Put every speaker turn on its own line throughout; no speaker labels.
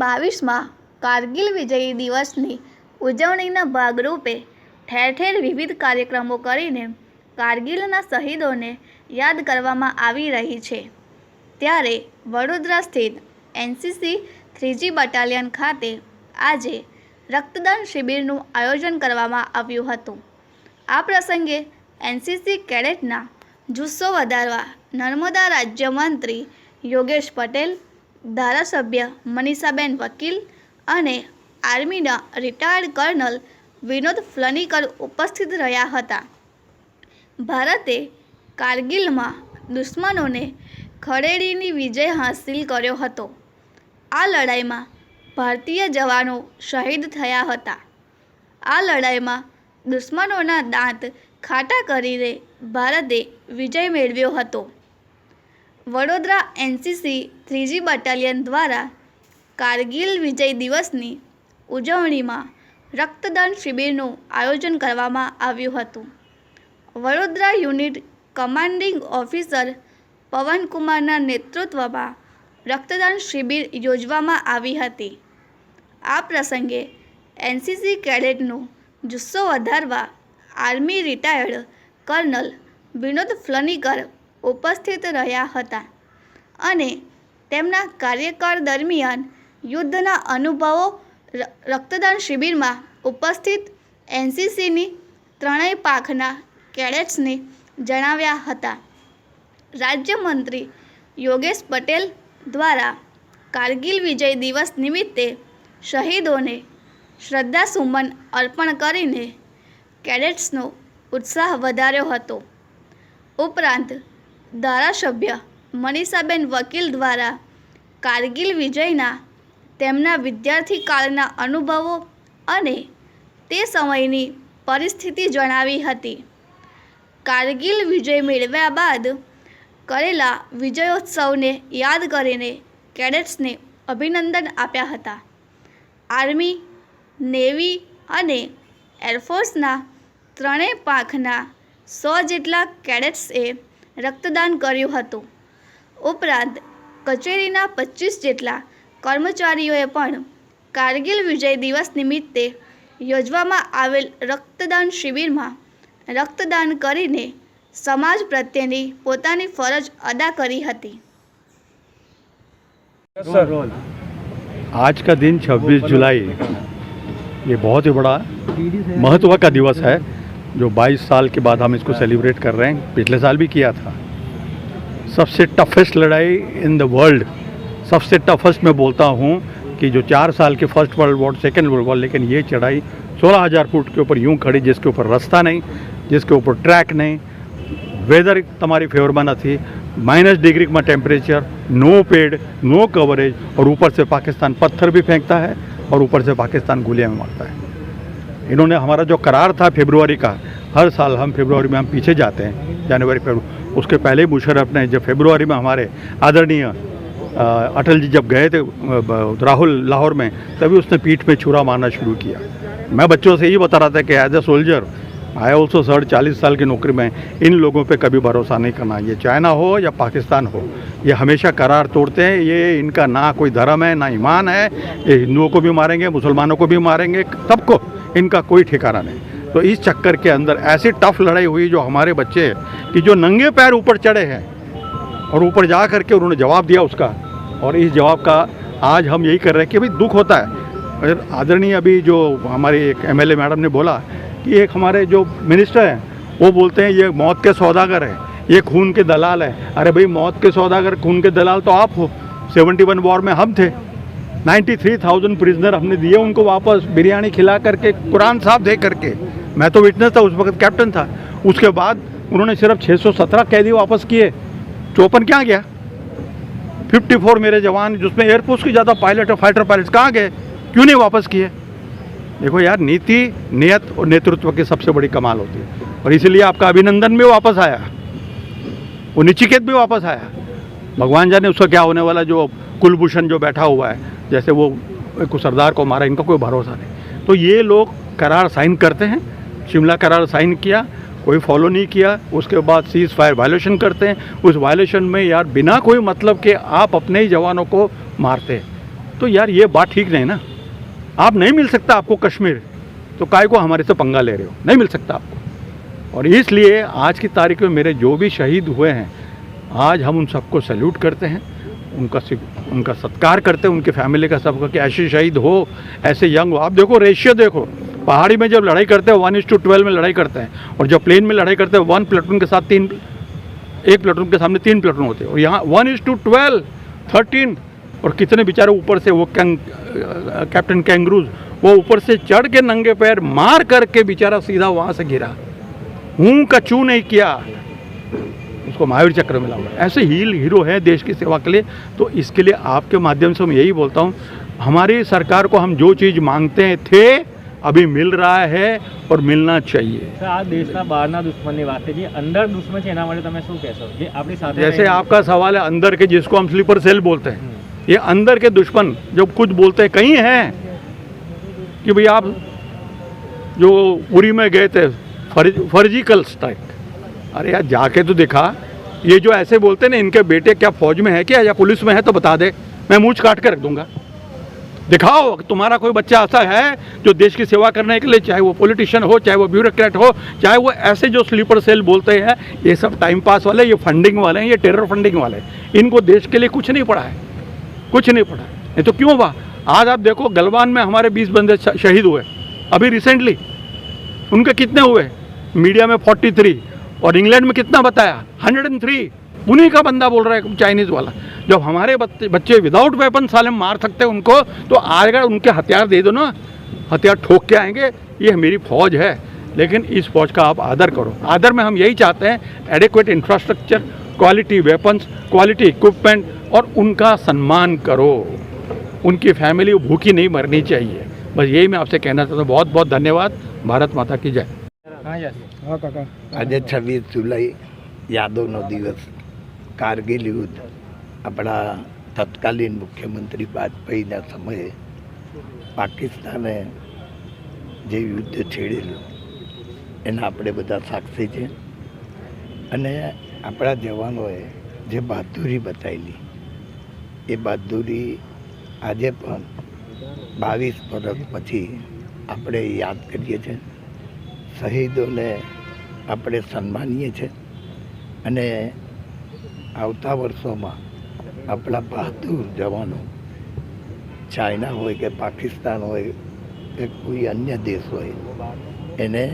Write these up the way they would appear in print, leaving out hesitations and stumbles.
2022 કારગિલ વિજય દિવસની ઉજવણીના ભાગરૂપે ઠેર ઠેર વિવિધ કાર્યક્રમો કરીને કારગિલના શહીદોને યાદ કરવામાં આવી રહી છે। ત્યારે વડોદરા સ્થિત એનસીસી 3G બટાલિયન ખાતે આજે રક્તદાન શિબિરનું આયોજન કરવામાં આવ્યું હતું। આ પ્રસંગે એનસીસી કેડેટના જુસ્સો વધારવા નર્મદા રાજ્યમંત્રી યોગેશ પટેલ, ધારાસભ્ય મનીષાબેન વકીલ અને આર્મીના રિટાયર્ડ કર્નલ વિનોદ ફ્લનીકર ઉપસ્થિત રહ્યા હતા। ભારતે કારગિલમાં દુશ્મનોને ખડેડીની વિજય હાંસિલ કર્યો હતો। આ લડાઈમાં ભારતીય જવાનો શહીદ થયા હતા। આ લડાઈમાં દુશ્મનોના દાંત ખાટા કરીને ભારતે વિજય મેળવ્યો હતો। વડોદરા એનસીસી 3G બટાલિયન દ્વારા કારગિલ વિજય દિવસની ઉજવણીમાં રક્તદાન શિબિરનું આયોજન કરવામાં આવ્યું હતું। વડોદરા યુનિટ કમાન્ડિંગ ઓફિસર પવનકુમારના નેતૃત્વમાં રક્તદાન શિબિર યોજવામાં આવી હતી। આ પ્રસંગે એનસીસી કેડેટનું જુસ્સો વધારવા આર્મી રિટાયર્ડ કર્નલ વિનોદ ફ્લનીકર ઉપસ્થિત રહ્યા હતા અને તેમના કાર્યકાળ દરમિયાન યુદ્ધના અનુભવો રક્તદાન શિબિરમાં ઉપસ્થિત એનસીસીની ત્રણેય પાંખના કેડેટ્સને જણાવ્યા હતા। રાજ્યમંત્રી યોગેશ પટેલ દ્વારા કારગિલ વિજય દિવસ નિમિત્તે શહીદોને શ્રદ્ધાસુમન અર્પણ કરીને કેડેટ્સનો ઉત્સાહ વધાર્યો હતો। ઉપરાંત ધારાસભ્ય મનીષાબેન વકીલ દ્વારા કારગિલ વિજયના તેમના વિદ્યાર્થી કાળના અનુભવો અને તે સમયની પરિસ્થિતિ જણાવી હતી। કારગિલ વિજય મેળવ્યા બાદ કરેલા વિજયોત્સવને યાદ કરીને કેડેટ્સને અભિનંદન આપ્યા હતા। આર્મી, નેવી અને એરફોર્સના ત્રણેય પાંખના 100 જેટલા કેડેટ્સે રક્તદાન કર્યું હતું। ઉપરાંત કચેરીના 25 જેટલા કર્મચારીઓએ પણ કારગિલ વિજય દિવસ નિમિત્તે યોજવામાં આવેલ રક્તદાન શિબિરમાં રક્તદાન કરીને સમાજ પ્રત્યેની પોતાની ફરજ અદા કરી હતી।
आज का दिन 26 जुलाई ये बहुत ही बड़ा महत्व का दिवस है जो 22 साल के बाद हम इसको सेलिब्रेट कर रहे हैं। पिछले साल भी किया था। सबसे टफेस्ट लड़ाई इन द वर्ल्ड, सबसे टफेस्ट मैं बोलता हूँ कि जो 4 साल के first world war, second world war, लेकिन ये चढ़ाई 16,000 फुट के ऊपर यूँ खड़ी, जिसके ऊपर रास्ता नहीं, जिसके ऊपर ट्रैक नहीं, वेदर તમારી ફેવરમાં નથી, -डिग्री में टेम्परेचर, नो पेड़, नो कवरेज, और ऊपर से पाकिस्तान पत्थर भी फेंकता है और ऊपर से पाकिस्तान गोलियां में मारता है। इन्होंने हमारा जो करार था फरवरी का, हर साल हम फरवरी में हम पीछे जाते हैं, जनवरी फरवरी, उसके पहले मुशर्रफ ने जब फरवरी में हमारे आदरणीय अटल जी जब गए थे राहुल लाहौर में, तभी उसने पीठ में छुरा मारना शुरू किया। मैं बच्चों से यही बता रहा था कि as a soldier I also serve 40 साल की नौकरी में इन लोगों पे कभी भरोसा नहीं करना। ये चाइना हो या पाकिस्तान हो, ये हमेशा करार तोड़ते हैं। ये इनका ना कोई धर्म है ना ईमान है। ये हिंदुओं को भी मारेंगे, मुसलमानों को भी मारेंगे, सबको, इनका कोई ठिकाना नहीं। तो इस चक्कर के अंदर ऐसी टफ लड़ाई हुई जो हमारे बच्चे कि जो नंगे पैर ऊपर चढ़े हैं और ऊपर जा करके उन्होंने जवाब दिया उसका, और इस जवाब का आज हम यही कर रहे हैं कि भाई दुख होता है। आदरणीय अभी जो हमारी एक MLA मैडम ने बोला कि एक हमारे जो मिनिस्टर हैं वो बोलते हैं ये मौत के सौदागर है, ये खून के दलाल है। अरे भाई, मौत के सौदागर, खून के दलाल तो आप हो। 71 वॉर में हम थे, 93,000 प्रिजनर हमने दिए उनको वापस, बिरयानी खिला करके, कुरान साहब दे करके। मैं तो विटनेस था, उस वक्त कैप्टन था। उसके बाद उन्होंने सिर्फ 617 कैदी वापस किए, 54 क्या गया? 54 मेरे जवान, जिसमें एयरफोर्स की ज़्यादा पायलट और फाइटर पायलट्स कहाँ गए? क्यों नहीं वापस किए? देखो यार, नीति, नियत और नेतृत्व की सबसे बड़ी कमाल होती है, और इसीलिए आपका अभिनंदन भी वापस आया, वो नचिकेत भी वापस आया। भगवान जाने उसका क्या होने वाला, जो कुलभूषण जो बैठा हुआ है, जैसे वो एक सरदार को मारा, इनका कोई भरोसा नहीं। तो ये लोग करार साइन करते हैं, शिमला करार साइन किया, कोई फॉलो नहीं किया, उसके बाद सीज फायर वायलेशन करते हैं। उस वायलेशन में यार बिना कोई मतलब के आप अपने ही जवानों को मारते हैं। तो यार ये बात ठीक नहीं ना। आप नहीं मिल सकता आपको कश्मीर, तो काय को हमारे से पंगा ले रहे हो, नहीं मिल सकता आपको। और इसलिए आज की तारीख में मेरे जो भी शहीद हुए हैं, आज हम उन सबको सैल्यूट करते हैं, उनका सत्कार करते हैं, उनके फैमिली का सबका, कि ऐसे शहीद हो, ऐसे यंग हो। आप देखो रेशियो देखो, पहाड़ी में जब लड़ाई करते हैं 1:12 में लड़ाई करते हैं, और जब प्लेन में लड़ाई करते हैं 1 प्लेटून के साथ 3, 1 प्लेटून के सामने 3 प्लेटून होते हैं, और यहाँ 1:12, 13। और कितने बेचारे ऊपर से वो कैप्टन कैंगरूज, वो ऊपर से चढ़ के नंगे पैर मार करके बेचारा सीधा वहाँ से गिरा, हूँ का चू नहीं किया, उसको महावीर चक्र मिला हुआ। ऐसे हीरो है देश की सेवा के लिए। तो इसके लिए आपके माध्यम से मैं यही बोलता हूँ, हमारी सरकार को हम जो चीज़ मांगते थे अभी मिल रहा है और मिलना चाहिए।
આ દેશના બહારના દુશ્મનની વાત છે, જે અંદર દુશ્મન છે એના માટે તમે શું કહેશો, જે આપણી સાથે
जैसे आपका सवाल है अंदर के, जिसको हम स्लीपर सेल बोलते हैं, ये अंदर के दुश्मन जो कुछ बोलते हैं, कहीं हैं कि भाई आप जो उरी में गए थे फर्जी कल्स टाइप, अरे यार जाके तो दिखा। ये जो ऐसे बोलते हैं ना, इनके बेटे क्या फौज में है क्या या पुलिस में है, तो बता दे, मैं मूंछ काट के रख दूंगा। दिखाओ तुम्हारा कोई बच्चा ऐसा है जो देश की सेवा करने के लिए, चाहे वो पॉलिटिशियन हो, चाहे वो ब्यूरोक्रेट हो, चाहे वो ऐसे जो स्लीपर सेल बोलते हैं, ये सब टाइम पास वाले, ये फंडिंग वाले हैं, ये टेरर फंडिंग वाले हैं। इनको देश के लिए कुछ नहीं पड़ा है, कुछ नहीं पड़ा है। ये तो क्यों हुआ? आज आप देखो गलवान में हमारे 20 बंदे शहीद हुए अभी रिसेंटली, उनके कितने हुए? मीडिया में 43, और इंग्लैंड में कितना बताया? 103। उन्हीं का बंदा बोल रहा है चाइनीज़ वाला। जब हमारे बच्चे विदाउट वेपन साले मार सकते हैं उनको, तो आएगा उनके हथियार दे दो ना, हथियार ठोक के आएंगे। ये मेरी फौज है, लेकिन इस फौज का आप आदर करो। आदर में हम यही चाहते हैं, adequate infrastructure, quality weapons, quality equipment, और उनका सम्मान करो। उनकी फैमिली भूखी नहीं मरनी चाहिए। बस यही मैं आपसे कहना चाहता हूँ। बहुत बहुत धन्यवाद। भारत माता की जय।
हाँ यस
આજે 26 જુલાઈ યાદોનો દિવસ, કારગિલ યુદ્ધ. આપણા તત્કાલીન મુખ્યમંત્રી વાજપેયીના સમયે પાકિસ્તાને જે યુદ્ધ છેડેલું એના આપણે બધા સાક્ષી છે. અને આપણા જવાનોએ જે બહાદુરી બતાવેલી, એ બહાદુરી આજે પણ 22 વર્ષ પછી આપણે યાદ કરીએ છીએ. શહીદોને આપણે સન્માનીએ છીએ, અને આવતા વર્ષોમાં આપણા બહાદુર જવાનો, ચાઇના હોય કે પાકિસ્તાન હોય કે કોઈ અન્ય દેશ હોય, એને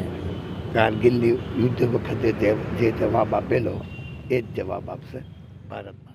કારગિલની યુદ્ધ વખતે જે જવાબ આપેલો એ જ જવાબ આપશે ભારતમાં.